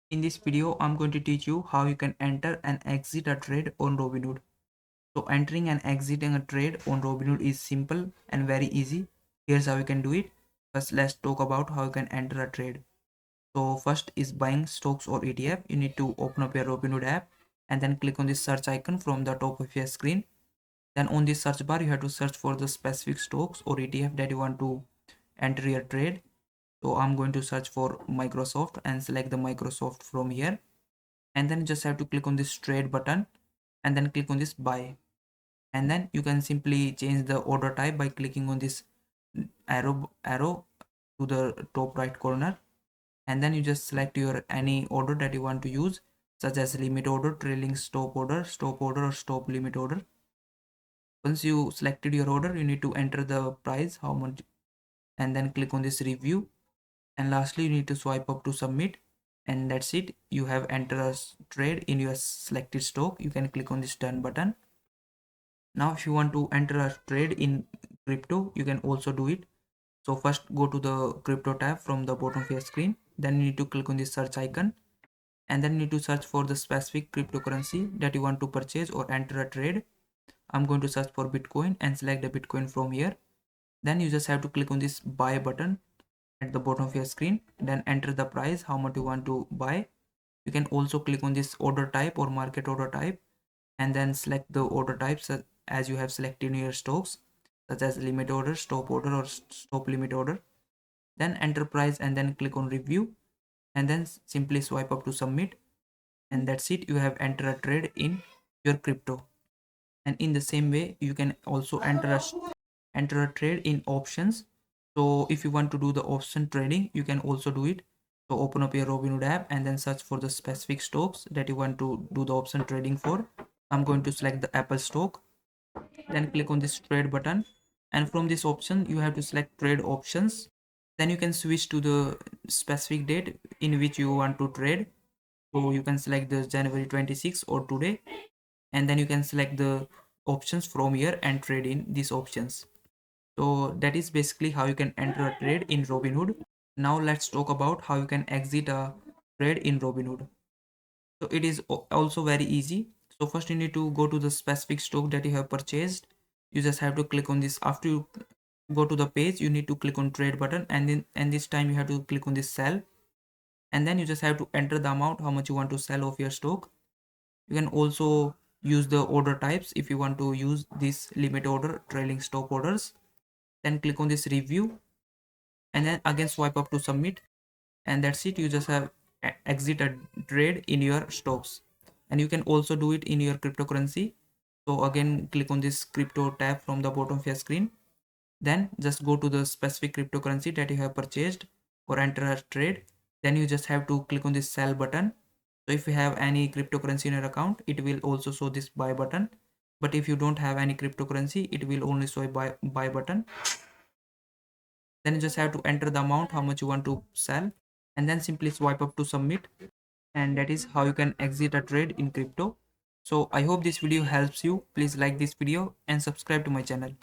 In this video, I'm going to teach you how you can enter and exit a trade on Robinhood. So entering and exiting a trade on Robinhood is simple and very easy. Here's how you can do it. First, let's talk about how you can enter a trade. So first is buying stocks or ETF. You need to open up your Robinhood app and then click on the search icon from the top of your screen. Then on the search bar, you have to search for the specific stocks or ETF that you want to enter your trade. So I'm going to search for Microsoft and select the Microsoft from here, and then just have to click on this trade button and then click on this buy, and then you can simply change the order type by clicking on this arrow to the top right corner, and then you just select your any order that you want to use, such as limit order, trailing stop order or stop limit order. Once you selected your order, you need to enter the price, how much, and then click on this review, and lastly you need to swipe up to submit, and that's it. You have entered a trade in your selected stock. You can click on this done button. Now if you want to enter a trade in crypto, you can also do it. So first go to the crypto tab from the bottom of your screen, then you need to click on this search icon, and then you need to search for the specific cryptocurrency that you want to purchase or enter a trade. I'm going to search for Bitcoin and select the Bitcoin from here. Then you just have to click on this buy button at the bottom of your screen, then enter the price, how much you want to buy. You can also click on this order type or market order type, and then select the order types as you have selected in your stocks, such as limit order, stop order or stop limit order. Then enter price and then click on review, and then simply swipe up to submit, and that's it. You have entered a trade in your crypto. And in the same way, you can also enter a trade in options. So if you want to do the option trading, you can also do it. So open up your Robinhood app and then search for the specific stocks that you want to do the option trading for. I'm going to select the Apple stock, then click on this trade button, and from this option you have to select trade options. Then you can switch to the specific date in which you want to trade. So you can select the January 26 or today, and then you can select the options from here and trade in these options. So that is basically how you can enter a trade in Robinhood. Now let's talk about how you can exit a trade in Robinhood. So it is also very easy. So first you need to go to the specific stock that you have purchased. You just have to click on this. After you go to the page, you need to click on trade button, and this time you have to click on this sell, and then you just have to enter the amount how much you want to sell of your stock. You can also use the order types if you want to use this limit order, trailing stop orders. Then click on this review, and then again swipe up to submit, and that's it. You just have exit a trade in your stocks. And you can also do it in your cryptocurrency. So again click on this crypto tab from the bottom of your screen, then just go to the specific cryptocurrency that you have purchased or enter a trade. Then you just have to click on this sell button. So if you have any cryptocurrency in your account, it will also show this buy button, but if you don't have any cryptocurrency, it will only show a buy button. Then you just have to enter the amount how much you want to sell, and then simply swipe up to submit, and that is how you can exit a trade in crypto. So I hope this video helps you. Please like this video and subscribe to my channel.